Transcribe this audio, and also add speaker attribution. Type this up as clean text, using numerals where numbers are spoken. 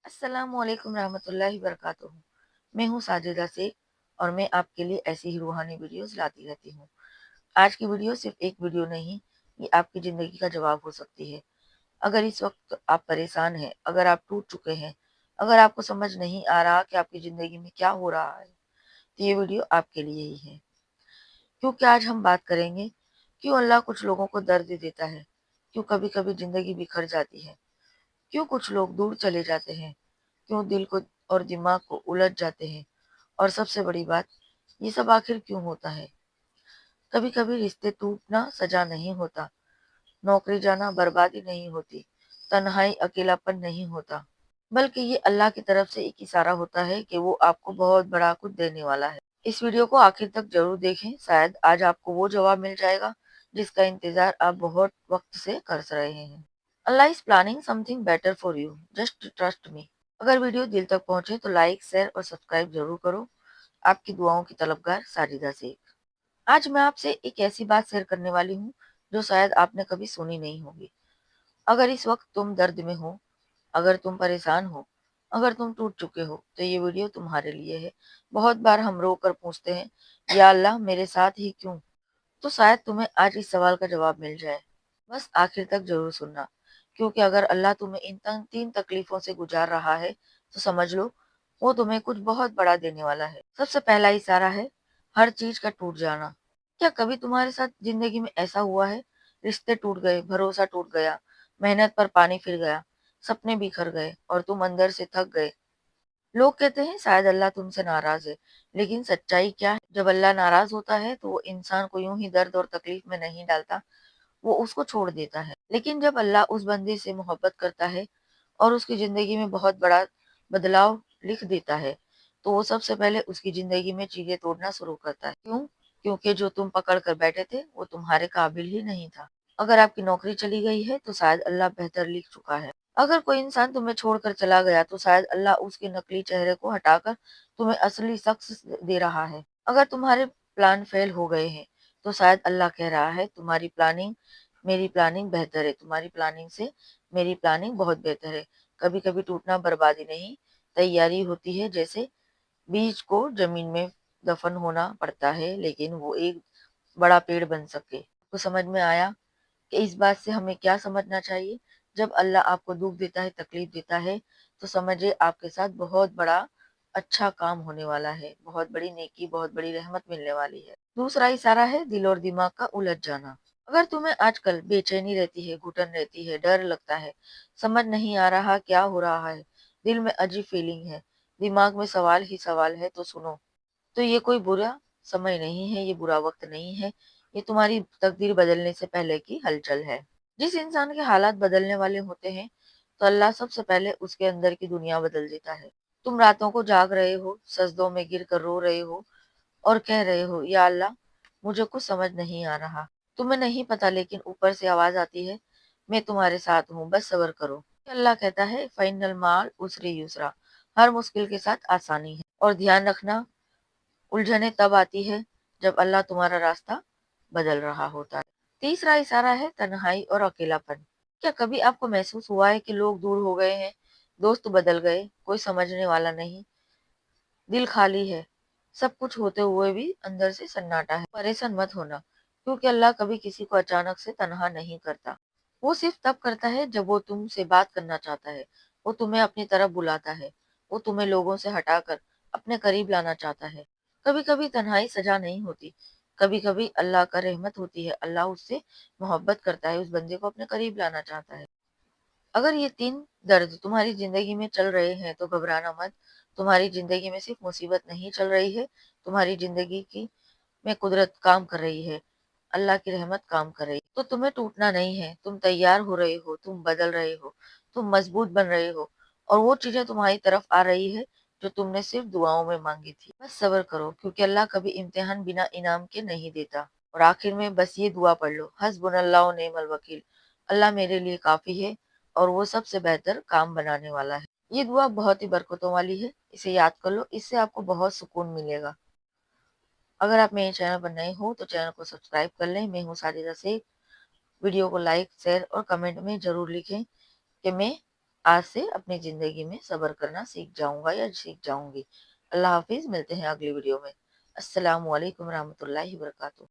Speaker 1: अस्सलाम वालेकुम रहमतुल्लाहि वबरकातुहू। मैं हूँ साजिदा शेख और मैं आपके लिए ऐसी ही रूहानी वीडियोस लाती रहती हूँ। आज की वीडियो सिर्फ एक वीडियो नहीं, ये आपकी ज़िंदगी का जवाब हो सकती है। अगर इस वक्त आप परेशान हैं, अगर आप टूट चुके हैं, अगर आपको समझ नहीं आ रहा कि आपकी ज़िंदगी में क्या हो रहा है, तो ये वीडियो आपके लिए ही है। क्योंकि आज हम बात करेंगे क्यों अल्लाह कुछ लोगों को दर्द देता है, क्यों कभी-कभी ज़िंदगी बिखर जाती है, क्यों कुछ लोग दूर चले जाते हैं, क्यों दिल को और दिमाग को उलझ जाते हैं, और सबसे बड़ी बात, ये सब आखिर क्यों होता है। कभी कभी रिश्ते टूटना सजा नहीं होता, नौकरी जाना बर्बादी नहीं होती, तन्हाई अकेलापन नहीं होता, बल्कि ये अल्लाह की तरफ से एक इशारा होता है कि वो आपको बहुत बड़ा कुछ देने वाला है। इस वीडियो को आखिर तक जरूर देखें, शायद आज आपको वो जवाब मिल जाएगा जिसका इंतजार आप बहुत वक्त से कर रहे हैं। अल्लाह is planning something better for you, just trust me. अगर वीडियो दिल तक पहुंचे तो लाइक, शेयर और सब्सक्राइब जरूर करो। आपकी दुआओं की तलबगार साजिदा शेख। आज मैं आपसे एक ऐसी बात शेयर करने वाली हूँ जो शायद आपने कभी सुनी नहीं होगी। अगर इस वक्त तुम दर्द में हो, अगर तुम परेशान हो, अगर तुम टूट चुके हो, तो ये वीडियो तुम्हारे लिए है। बहुत बार हम रो कर पूछते हैं, या अल्लाह मेरे साथ ही क्यों? तो शायद तुम्हें आज इस सवाल का जवाब मिल जाए। बस आखिर तक जरूर सुनना, क्योंकि अगर अल्लाह तुम्हें इन तीन तकलीफों से गुजार रहा है तो समझ लो वो तुम्हें कुछ बहुत बड़ा देने वाला है। सबसे पहला इशारा है हर चीज का टूट जाना। क्या कभी तुम्हारे साथ जिंदगी में ऐसा हुआ है, रिश्ते टूट गए, भरोसा टूट गया, मेहनत पर पानी फिर गया, सपने बिखर गए और तुम अंदर से थक गए। लोग कहते हैं शायद अल्लाह तुमसे नाराज है, लेकिन सच्चाई क्या है? जब अल्लाह नाराज होता है तो वो इंसान को यूं ही दर्द और तकलीफ में नहीं डालता, वो उसको छोड़ देता है। लेकिन जब अल्लाह उस बंदे से मोहब्बत करता है और उसकी जिंदगी में बहुत बड़ा बदलाव लिख देता है, तो वो सबसे पहले उसकी जिंदगी में चीजें तोड़ना शुरू करता है। क्यों? क्योंकि जो तुम पकड़ कर बैठे थे वो तुम्हारे काबिल ही नहीं था। अगर आपकी नौकरी चली गई है तो शायद अल्लाह बेहतर लिख चुका है। अगर कोई इंसान तुम्हें छोड़कर चला गया तो शायद अल्लाह उसके नकली चेहरे को हटाकर तुम्हें असली शख्स दे रहा है। अगर तुम्हारे प्लान फेल हो गए हैं तो शायद अल्लाह कह रहा है तुम्हारी प्लानिंग मेरी प्लानिंग बेहतर है, तुम्हारी प्लानिंग से मेरी प्लानिंग बहुत बेहतर है। कभी कभी टूटना बर्बादी नहीं, तैयारी होती है। जैसे बीज को जमीन में दफन होना पड़ता है, लेकिन वो एक बड़ा पेड़ बन सके। तो समझ में आया कि इस बात से हमें क्या समझना चाहिए? जब अल्लाह आपको दुख देता है, तकलीफ देता है, तो समझिए आपके साथ बहुत बड़ा अच्छा काम होने वाला है, बहुत बड़ी नेकी, बहुत बड़ी रहमत मिलने वाली है। दूसरा इशारा है दिल और दिमाग का उलझ जाना। अगर तुम्हें आजकल बेचैनी रहती है, घुटन रहती है, डर लगता है, समझ नहीं आ रहा क्या हो रहा है, दिल में अजीब फीलिंग है, दिमाग में सवाल ही सवाल है, तो सुनो, तो ये कोई बुरा समय नहीं है, ये बुरा वक्त नहीं है, ये तुम्हारी तकदीर बदलने से पहले की हलचल है। जिस इंसान के हालात बदलने वाले होते हैं, तो अल्लाह सबसे पहले उसके अंदर की दुनिया बदल देता है। तुम रातों को जाग रहे हो, सजदों में गिर कर रो रहे हो और कह रहे हो, या अल्लाह मुझे कुछ समझ नहीं आ रहा। तुम्हें नहीं पता, लेकिन ऊपर से आवाज आती है, मैं तुम्हारे साथ हूँ, बस सब्र करो। अल्लाह कहता है, फाइनल माल उसरे यूसरा, हर मुश्किल के साथ आसानी है। और ध्यान रखना, उलझने तब आती है जब अल्लाह तुम्हारा रास्ता बदल रहा होता है। तीसरा इशारा है तन्हाई और अकेलापन। क्या कभी आपको महसूस हुआ है कि लोग दूर हो गए हैं, दोस्त बदल गए, कोई समझने वाला नहीं, दिल खाली है, सब कुछ होते हुए भी अंदर से सन्नाटा है? परेशान मत होना, क्योंकि अल्लाह कभी किसी को अचानक से तनहा नहीं करता। वो सिर्फ तब करता है जब वो तुमसे बात करना चाहता है, वो तुम्हें अपनी तरफ बुलाता है, वो तुम्हें लोगों से हटाकर अपने करीब लाना चाहता है। कभी कभी तन्हाई सजा नहीं होती, कभी कभी अल्लाह का रहमत होती है। अल्लाह उससे मोहब्बत करता है, उस बंदे को अपने करीब लाना चाहता है। अगर ये तीन दर्द तुम्हारी जिंदगी में चल रहे हैं तो घबराना मत। तुम्हारी जिंदगी में सिर्फ मुसीबत नहीं चल रही है, तुम्हारी जिंदगी की में कुदरत काम कर रही है, अल्लाह की रहमत काम कर रही है। तो तुम्हें टूटना नहीं है, तुम तैयार हो रहे हो, तुम बदल रहे हो, तुम मजबूत बन रहे हो, और वो चीजें तुम्हारी तरफ आ रही है जो तुमने सिर्फ दुआओं में मांगी थी। बस सब्र करो, क्योंकि अल्लाह कभी इम्तिहान बिना इनाम के नहीं देता। और आखिर में बस ये दुआ पढ़ लो, हस्बुनल्लाह व निअमल वकील, अल्लाह मेरे लिए काफी है और वो सबसे बेहतर काम बनाने वाला है। ये दुआ बहुत ही बरकतों वाली है, इसे याद कर लो, इससे आपको बहुत सुकून मिलेगा। अगर आप मेरे चैनल पर नए हो तो चैनल को सब्सक्राइब कर लें। मैं हूँ साजिदा शेख। वीडियो को लाइक, शेयर और कमेंट में जरूर लिखें कि मैं آج سے اپنی زندگی میں صبر کرنا سیکھ جاؤں گا یا سیکھ جاؤں گی۔ اللہ حافظ، ملتے ہیں اگلی ویڈیو میں۔ السلام علیکم ورحمۃ اللہ وبرکاتہ۔